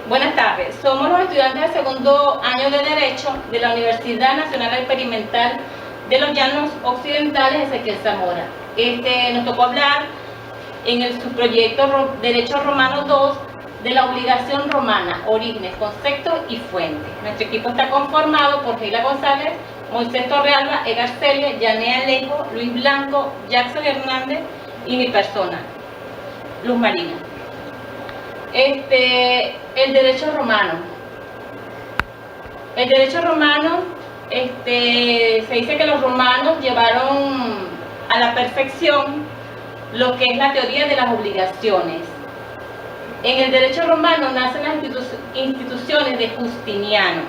Buenas tardes, somos los estudiantes del segundo año de Derecho de la Universidad Nacional Experimental de los Llanos Occidentales Ezequiel Zamora. Nos tocó hablar en el subproyecto Derecho Romano 2 de la obligación romana, orígenes, conceptos y fuentes. Nuestro equipo está conformado por Sheila González, Moisés Torrealba, Edgar Celia, Yanea Alejo, Luis Blanco, Jackson Hernández y mi persona, Luz Marina. El derecho romano. El derecho romano, se dice que los romanos llevaron a la perfección lo que es la teoría de las obligaciones. En el derecho romano nacen las instituciones de Justiniano.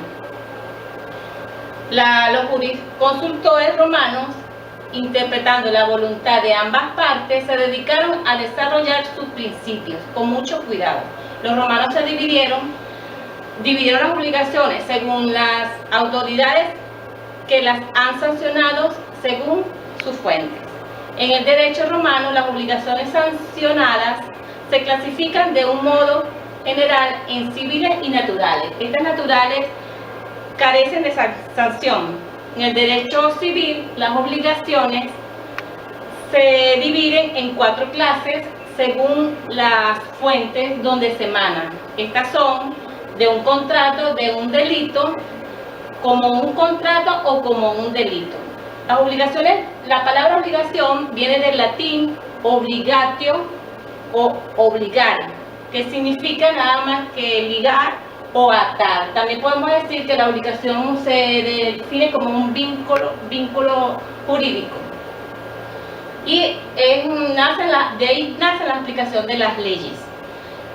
Los jurisconsultores romanos, interpretando la voluntad de ambas partes, se dedicaron a desarrollar sus principios con mucho cuidado. Los romanos se dividieron las obligaciones según las autoridades que las han sancionado según sus fuentes. En el derecho romano, las obligaciones sancionadas se clasifican de un modo general en civiles y naturales. Estas naturales carecen de sanción. En el derecho civil, las obligaciones se dividen en 4 clases según las fuentes donde se emanan. Estas son de un contrato, de un delito, como un contrato o como un delito. Las obligaciones, la palabra obligación viene del latín obligatio o obligar, que significa nada más que ligar o atar. También podemos decir que la obligación se define como un vínculo jurídico. Y de ahí nace la aplicación de las leyes.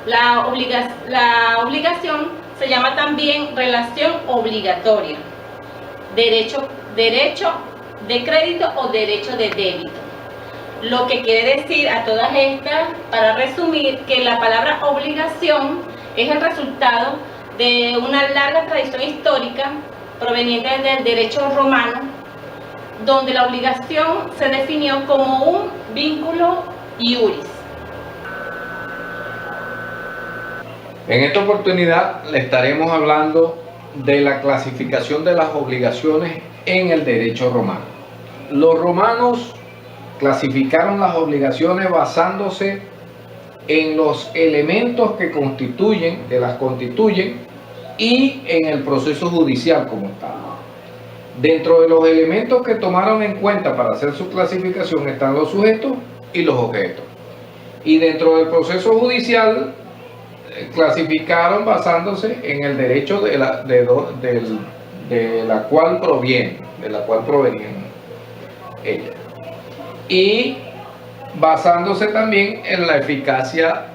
La obligación se llama también relación obligatoria, derecho de crédito o derecho de débito. Lo que quiere decir a todas estas, para resumir, que la palabra obligación es el resultado de una larga tradición histórica proveniente del derecho romano, donde la obligación se definió como un vínculo iuris. En esta oportunidad le estaremos hablando de la clasificación de las obligaciones en el derecho romano. Los romanos clasificaron las obligaciones basándose en los elementos que las constituyen y en el proceso judicial como tal. Dentro de los elementos que tomaron en cuenta para hacer su clasificación están los sujetos y los objetos. Y dentro del proceso judicial clasificaron basándose en el derecho de la cual provenían ellas. Y basándose también en la eficacia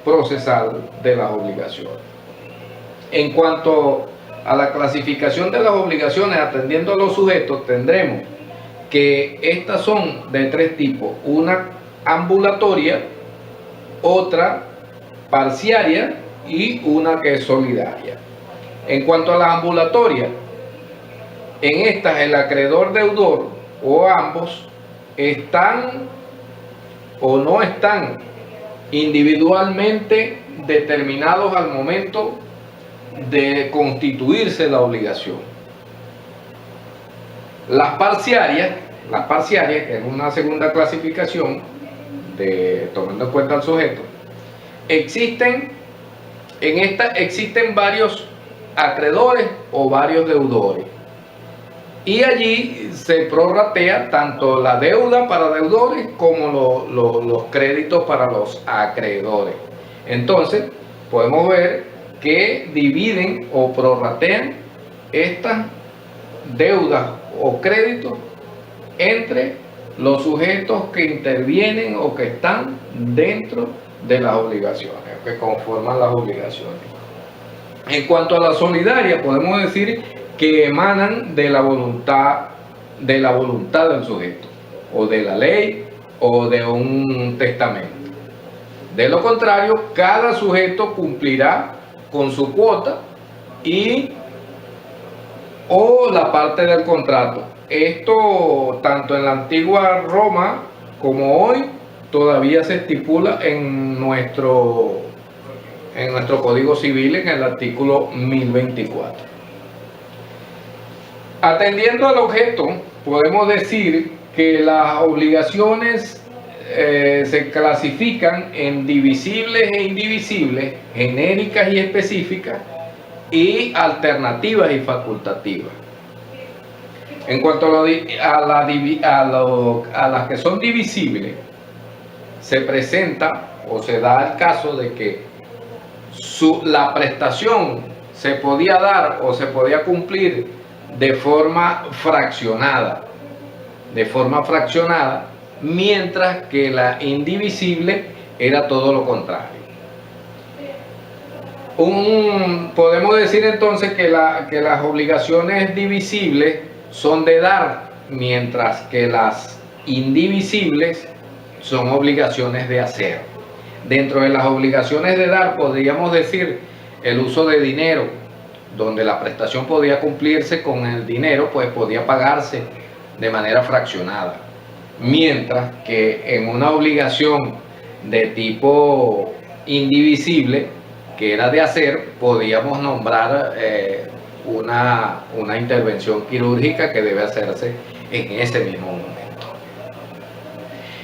procesal de las obligaciones. En cuanto a la clasificación de las obligaciones atendiendo a los sujetos, tendremos que estas son de 3 tipos: una ambulatoria, otra parciaria y una que es solidaria. En cuanto a la ambulatoria, en estas el acreedor deudor o ambos están o no están individualmente determinados al momento de constituirse la obligación. Las parciarias, que es una segunda clasificación tomando en cuenta al sujeto, existen varios acreedores o varios deudores, y allí se prorratea tanto la deuda para deudores como los créditos para los acreedores. Entonces podemos ver que dividen o prorratean estas deudas o créditos entre los sujetos que intervienen o que están dentro de las obligaciones, que conforman las obligaciones. En cuanto a la solidaria, podemos decir que emanan de la voluntad del sujeto, o de la ley, o de un testamento. De lo contrario, cada sujeto cumplirá con su cuota o la parte del contrato. Esto tanto en la antigua Roma como hoy todavía se estipula en en nuestro Código Civil en el artículo 1024. Atendiendo al objeto, podemos decir que las obligaciones se clasifican en divisibles e indivisibles, genéricas y específicas, y alternativas y facultativas. En cuanto a las que son divisibles, se presenta o se da el caso de que la prestación se podía dar o se podía cumplir de forma fraccionada, mientras que la indivisible era todo lo contrario. Podemos decir entonces que las obligaciones divisibles son de dar, mientras que las indivisibles son obligaciones de hacer. Dentro de las obligaciones de dar podríamos decir el uso de dinero, donde la prestación podía cumplirse con el dinero, pues podía pagarse de manera fraccionada. Mientras que en una obligación de tipo indivisible, que era de hacer, podíamos nombrar una intervención quirúrgica que debe hacerse en ese mismo momento.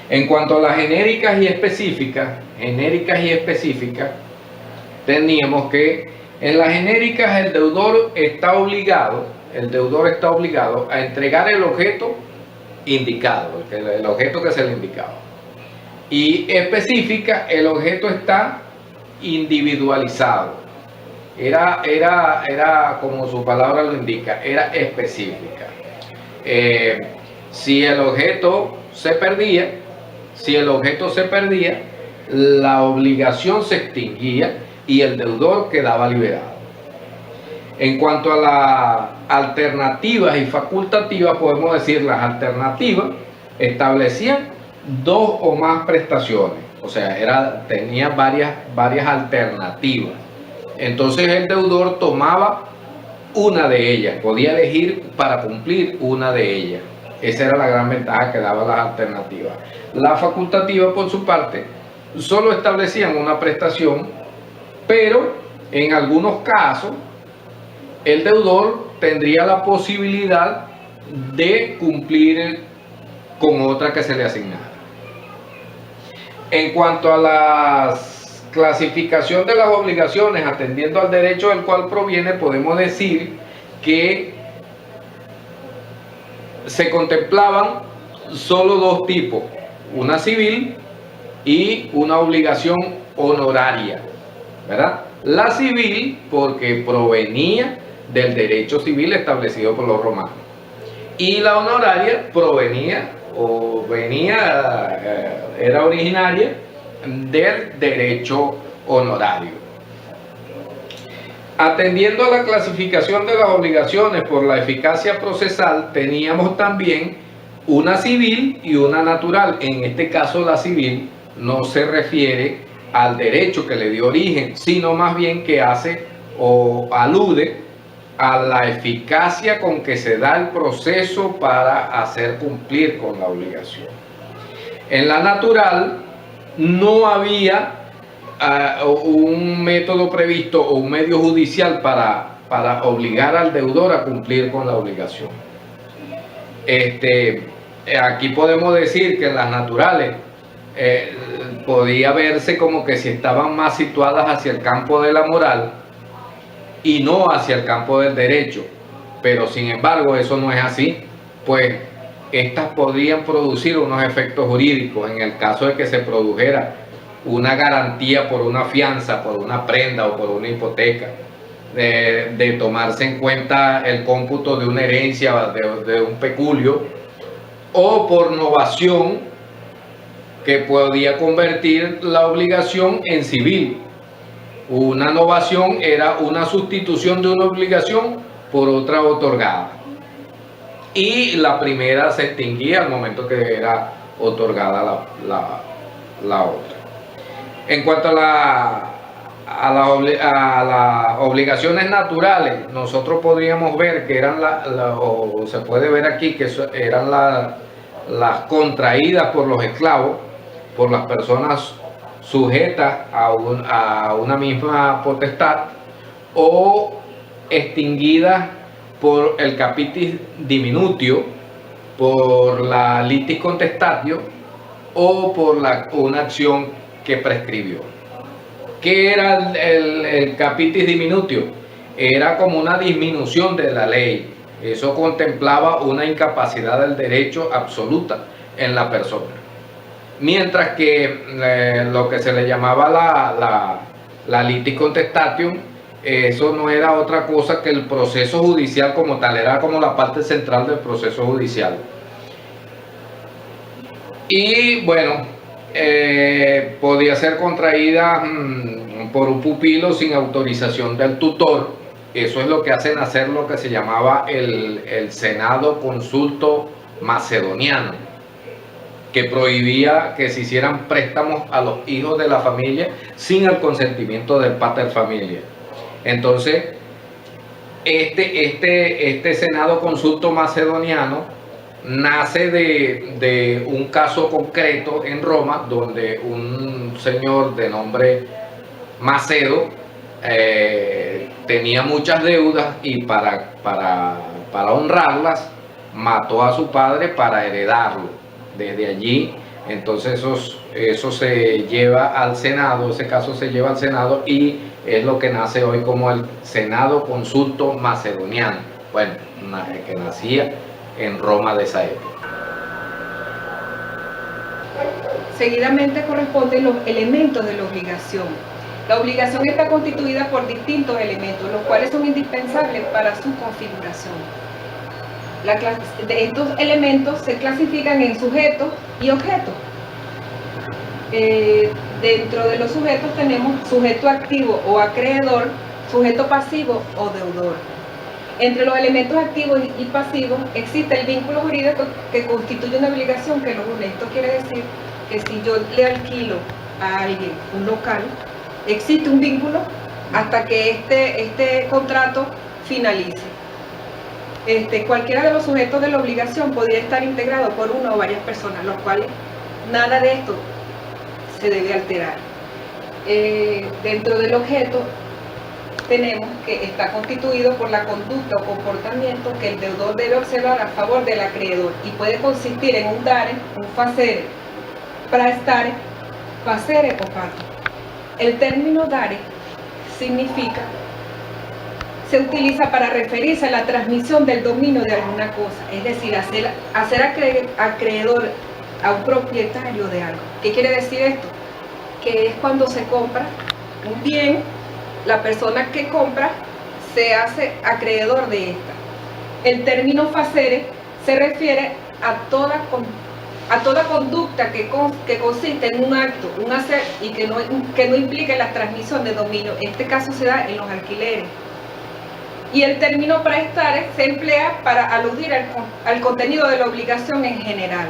En cuanto a las genéricas y específicas, teníamos que en las genéricas el deudor está obligado a entregar el objeto indicado, el objeto que se le indicaba. Y específica, el objeto está individualizado. Era como su palabra lo indica, era específica. Si el objeto se perdía, la obligación se extinguía y el deudor quedaba liberado. En cuanto a las alternativas y facultativas, podemos decir las alternativas establecían dos o más prestaciones, o sea, tenía varias alternativas. Entonces el deudor tomaba una de ellas, podía elegir para cumplir una de ellas. Esa era la gran ventaja que daban las alternativas. Las facultativas, por su parte, solo establecían una prestación, pero en algunos casos el deudor tendría la posibilidad de cumplir con otra que se le asignara. En cuanto a la clasificación de las obligaciones, atendiendo al derecho del cual proviene, podemos decir que se contemplaban solo dos tipos, una civil y una obligación honoraria, ¿verdad? La civil porque provenía del derecho civil establecido por los romanos, y la honoraria era originaria del derecho honorario. Atendiendo a la clasificación de las obligaciones por la eficacia procesal, teníamos también una civil y una natural. En este caso, la civil no se refiere al derecho que le dio origen, sino más bien que hace o alude a la eficacia con que se da el proceso para hacer cumplir con la obligación. En la natural no había un método previsto o un medio judicial para obligar al deudor a cumplir con la obligación. Aquí podemos decir que en las naturales podía verse como que si estaban más situadas hacia el campo de la moral y no hacia el campo del derecho, pero sin embargo eso no es así, pues estas podrían producir unos efectos jurídicos en el caso de que se produjera una garantía por una fianza, por una prenda o por una hipoteca, de tomarse en cuenta el cómputo de una herencia, de un peculio, o por novación, que podía convertir la obligación en civil. Una novación era una sustitución de una obligación por otra otorgada, y la primera se extinguía al momento que era otorgada la otra. En cuanto a las obligaciones naturales, nosotros podríamos ver que eran o se puede ver aquí que eran las contraídas por los esclavos, por las personas sujetas a una misma potestad o extinguidas por el capitis diminutio, por la litis contestatio o por una acción que prescribió. ¿Qué era el capitis diminutio? Era como una disminución de la ley. Eso contemplaba una incapacidad del derecho absoluta en la persona. Mientras que lo que se le llamaba la litis contestatium, eso no era otra cosa que el proceso judicial como tal, era como la parte central del proceso judicial. Y bueno, podía ser contraída por un pupilo sin autorización del tutor. Eso es lo que hace nacer lo que se llamaba el Senado Consulto Macedoniano, que prohibía que se hicieran préstamos a los hijos de la familia sin el consentimiento del pater familia. Entonces, este Senado Consulto Macedoniano nace de un caso concreto en Roma, donde un señor de nombre Macedo tenía muchas deudas y para honrarlas mató a su padre para heredarlo. Desde allí, entonces eso se lleva al Senado, ese caso se lleva al Senado y es lo que nace hoy como el Senado Consulto Macedoniano, bueno, que nacía en Roma de esa época. Seguidamente corresponden los elementos de la obligación. La obligación está constituida por distintos elementos, los cuales son indispensables para su configuración. Estos elementos se clasifican en sujetos y objetos. Dentro de los sujetos tenemos sujeto activo o acreedor, sujeto pasivo o deudor. Entre los elementos activos y pasivos existe el vínculo jurídico que constituye una obligación que lo une. Esto quiere decir que si yo le alquilo a alguien un local, existe un vínculo hasta que este contrato finalice. Cualquiera de los sujetos de la obligación podría estar integrado por una o varias personas, los cuales nada de esto se debe alterar. Dentro del objeto tenemos que está constituido por la conducta o comportamiento que el deudor debe observar a favor del acreedor y puede consistir en un dare, un facere, praestare, facere o pater. El término dare se utiliza para referirse a la transmisión del dominio de alguna cosa, es decir, hacer acreedor a un propietario de algo. ¿Qué quiere decir esto? Que es cuando se compra un bien, la persona que compra se hace acreedor de esta. El término facere se refiere a toda conducta que consiste en un acto, un hacer y que no implique la transmisión de dominio. Este caso se da en los alquileres. Y el término praestare se emplea para aludir al contenido de la obligación en general.